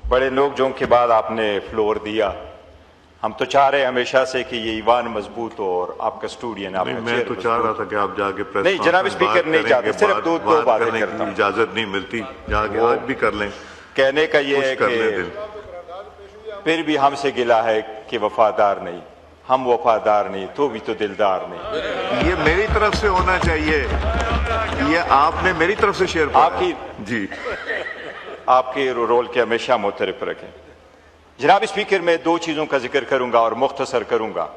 बड़े नोक-झोंक के बाद आपने फ्लोर दिया। हम तो चाह रहे हमेशा से कि ये ईवान मजबूत हो और आप कस्टोडियन आप मैं तो चाह रहा था कि आप जाके प्रेस नहीं जनाब स्पीकर नहीं चाहते, सिर्फ दो बातें करता हूं। इजाजत नहीं मिलती, जाके आज भी कर लें। कहने का ये है कि फिर भी हमसे गिला है कि वफादार नहीं, हम वफादार नहीं तो भी तो दिलदार नहीं। ये मेरी तरफ से होना चाहिए, ये आपने मेरी तरफ से शेयर किया। आपकी जी आपके रोल के हमेशा मुतरफ रखें। जनाब स्पीकर, मैं दो चीजों का जिक्र करूंगा और मुख्तसर करूंगा।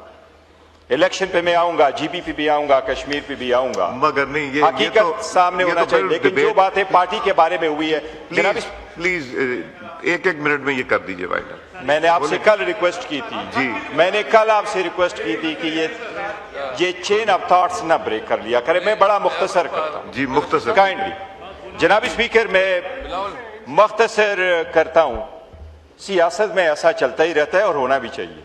इलेक्शन पे मैं आऊंगा, जीबी पे भी आऊंगा, कश्मीर पे भी आऊंगा, मगर नहीं ये हकीकत तो, सामने होना चाहिए। लेकिन जो बातें पार्टी के बारे में हुई है, जनाब प्लीज एक मिनट में ये कर दीजिए वाइडर। मैंने आपसे कल रिक्वेस्ट की थी जी, मैंने कल आपसे रिक्वेस्ट की थी कि ये चेन ऑफ थॉट्स ना ब्रेक कर लिया करे। मैं बड़ा मुख्तसर करता हूँ जी, मुख्तसर काइंडली। जनाब स्पीकर, मैं मुख्तसर करता हूँ। सियासत में ऐसा चलता ही रहता है और होना भी चाहिए।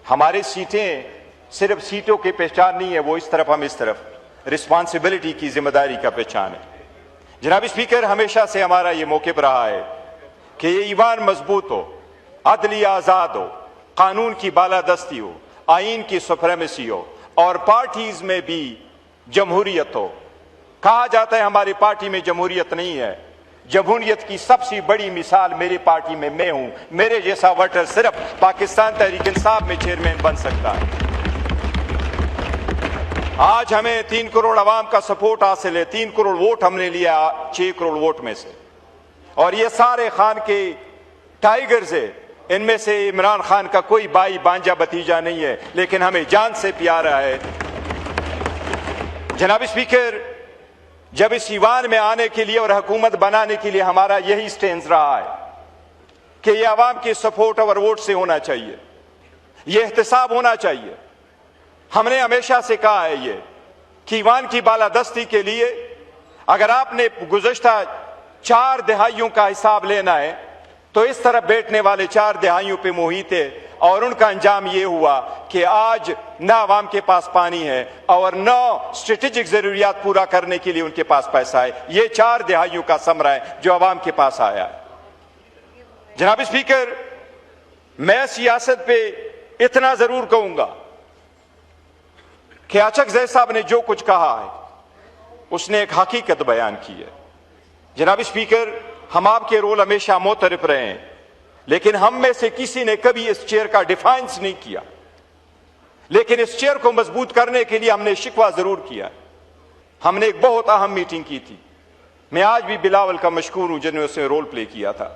हमारी सीटें सिर्फ सीटों की पहचान नहीं है, वो इस तरफ हम इस तरफ, रिस्पॉन्सिबिलिटी की जिम्मेदारी का पहचान है। जनाब स्पीकर, हमेशा से हमारा ये मौक़िफ़ रहा है कि ये ईवान मजबूत हो, अदलिया आज़ाद हो, कानून की बालादस्ती हो, आइन की सुप्रीमेसी हो और पार्टीज में भी जमहूरियत हो। कहा जाता है हमारी पार्टी में जमहूरियत नहीं है। जमहूरियत की सबसे बड़ी मिसाल मेरी पार्टी में मैं हूं। मेरे जैसा वोटर सिर्फ पाकिस्तान तहरीक इंसाफ में चेयरमैन बन सकता है। आज हमें 3 करोड़ अवाम का सपोर्ट हासिल है। 3 करोड़ वोट हमने लिया 6 करोड़ वोट में से, और ये सारे खान के टाइगर्स है। इनमें से इमरान खान का कोई भाई बांजा भतीजा नहीं है, लेकिन हमें जान से प्यारा है। जनाब स्पीकर, जब इस ईवान में आने के लिए और हुकूमत बनाने के लिए हमारा यही स्टैंड रहा है कि ये अवाम की सपोर्ट और वोट से होना चाहिए, ये एहतसाब होना चाहिए। हमने हमेशा से कहा है ये कि ईवान की बालादस्ती के लिए अगर आपने गुज़श्ता 4 दहाइयों का हिसाब लेना है तो इस तरफ बैठने वाले 4 दहाइयों पे मुहित है, और उनका अंजाम ये हुआ कि आज न आवाम के पास पानी है और न स्ट्रेटेजिक जरूरियात पूरा करने के लिए उनके पास पैसा है। ये 4 दहाइयों का समरा है जो आवाम के पास आया है। जनाब स्पीकर, मैं सियासत पे इतना जरूर कहूंगा कि अचक जैद साहब ने जो कुछ कहा है उसने एक हकीकत बयान की है। जनाब स्पीकर, हम आपके रोल हमेशा मोतरफ रहे हैं, लेकिन हम में से किसी ने कभी इस चेयर का डिफाइंस नहीं किया। लेकिन इस चेयर को मजबूत करने के लिए हमने शिकवा जरूर किया। हमने एक बहुत अहम मीटिंग की थी। मैं आज भी बिलावल का मशकूर हूं जिन्होंने उसमें रोल प्ले किया था।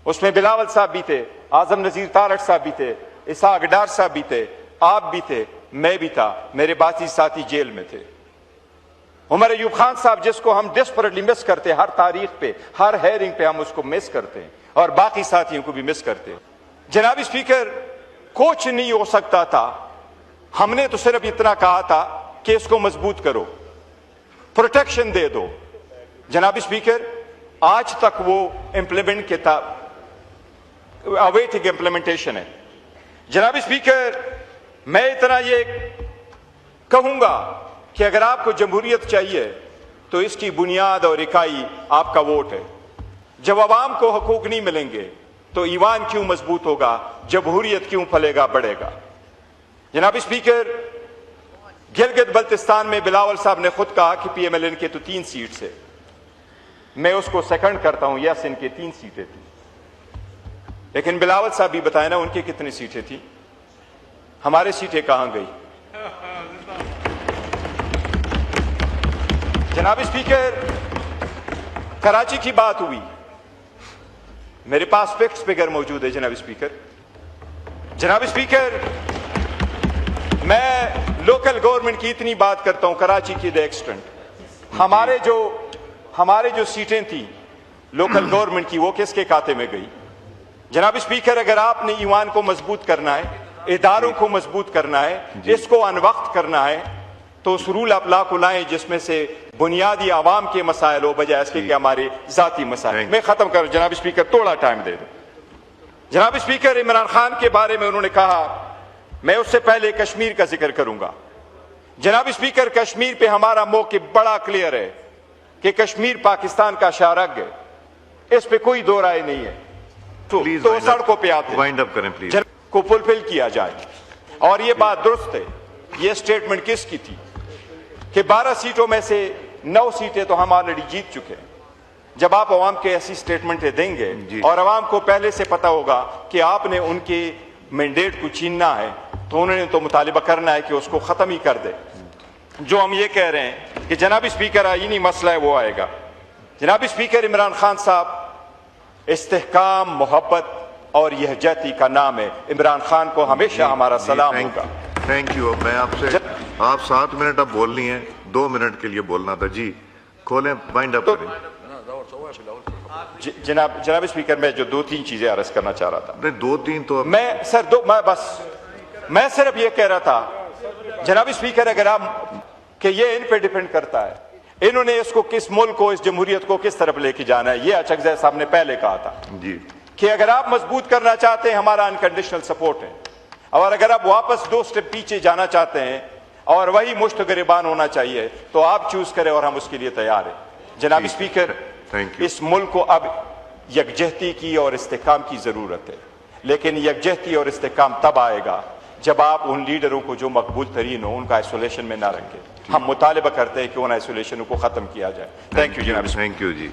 उसमें बिलावल साहब भी थे, आजम नजीर तारड़ साहब भी थे, इसहाक डार साहब भी थे, आप भी थे, मैं भी था, मेरे बाकी साथी जेल में थे। उमर अयूब खान साहब, जिसको हम डेस्परेटली मिस करते हैं, हर तारीख पे हर हेयरिंग पे हम उसको मिस करते हैं, और बाकी साथियों को भी मिस करते हैं। जनाब स्पीकर, कुछ नहीं हो सकता था। हमने तो सिर्फ इतना कहा था कि इसको मजबूत करो, प्रोटेक्शन दे दो। जनाब स्पीकर, आज तक वो इंप्लीमेंट के था, अवेटिंग इंप्लीमेंटेशन है। जनाब स्पीकर, मैं इतना ये कहूंगा कि अगर आपको जमहूरियत चाहिए तो इसकी बुनियाद और इकाई आपका वोट है। जब अवाम को हकूक नहीं मिलेंगे तो ईवान क्यों मजबूत होगा, जमहूरियत क्यों फलेगा बढ़ेगा। जनाब स्पीकर, गिलगित बल्तिस्तान में बिलावल साहब ने खुद कहा कि PMLN के तो 3 सीट्स है। मैं उसको सेकंड करता हूं, यस इनके 3 सीटें थी, लेकिन बिलावल साहब भी बताए ना उनकी कितनी सीटें थी, हमारी सीटें कहां गई। जनाब स्पीकर, कराची की बात हुई, मेरे पास फिक्स फिगर मौजूद है। जनाब स्पीकर, मैं लोकल गवर्नमेंट की इतनी बात करता हूं कराची की द एक्सटेंट, हमारे जो सीटें थी लोकल गवर्नमेंट की, वो किसके खाते में गई। जनाब स्पीकर, अगर आपने ईवान को मजबूत करना है, इदारों को मजबूत करना है, इसको अनवक्त करना है, तो उस रूल ऑफ लॉ को लाएं जिसमें से बुनियादी आवाम के मसाइल हो, बजाय इसके कि हमारे जाती मसाइल। मैं खत्म कर जनाब स्पीकर, थोड़ा टाइम दे दो। जनाब स्पीकर, इमरान खान के बारे में उन्होंने कहा, मैं उससे पहले कश्मीर का जिक्र करूंगा। जनाब स्पीकर, कश्मीर पे हमारा मौक़िफ़ बड़ा क्लियर है कि कश्मीर पाकिस्तान का शाहरग है, इस पे कोई दो राय नहीं है। تو سڑکوں پہ آتے وائنڈ اپ کریں پلیز. کو فلفل کیا جائے. اور یہ بات درست ہے. یہ سٹیٹمنٹ کس کی تھی کہ 12 سیٹوں میں سے 9 سیٹیں تو ہم آلریڈی جیت چکے ہیں. جب آپ عوام کے ایسی سٹیٹمنٹیں دیں گے اور عوام کو پہلے سے پتا ہوگا کہ آپ نے ان کے مینڈیٹ کو چھیننا ہے تو انہوں نے تو مطالبہ کرنا ہے کہ اس کو ختم ہی کر دے. جو ہم یہ کہہ رہے ہیں کہ جناب اسپیکر آئینی مسئلہ ہے وہ آئے گا. جناب اسپیکر عمران خان صاحب استحکام محبت اور یکجہتی کا نام ہے. عمران خان کو ہمیشہ ہمارا سلام ہوگا. Thank you. میں آپ سے آپ 7 منٹ اب بولنی ہے, 2 منٹ کے لیے بولنا تھا. جی کھولیں, وائنڈ اپ کریں. جناب اسپیکر میں جو 2-3 چیزیں عرض کرنا چاہ رہا تھا. 2-3 تو میں صرف یہ کہہ رہا تھا جناب اسپیکر اگر آپ کہ یہ ان پہ ڈیپینڈ کرتا ہے انہوں نے اس کو کس ملک کو, اس جمہوریت کو کس طرف لے کے جانا ہے. یہ اچھا صاحب نے پہلے کہا تھا جی کہ اگر آپ مضبوط کرنا چاہتے ہیں ہمارا انکنڈیشنل سپورٹ ہے, اور اگر آپ واپس 2 سٹیپ پیچھے جانا چاہتے ہیں اور وہی مشت گریبان ہونا چاہیے تو آپ چوز کریں اور ہم اس کے لیے تیار ہیں. جناب اسپیکر اس ملک کو اب یکجہتی کی اور استحکام کی ضرورت ہے, لیکن یکجہتی اور استحکام تب آئے گا جب آپ ان لیڈروں کو جو مقبول ترین ہو ان کا آئسولیشن میں نہ رکھیں. ہم مطالبہ کرتے ہیں کہ ان آئسولیشن کو ختم کیا جائے. تھینک یو جناب. Thank you G.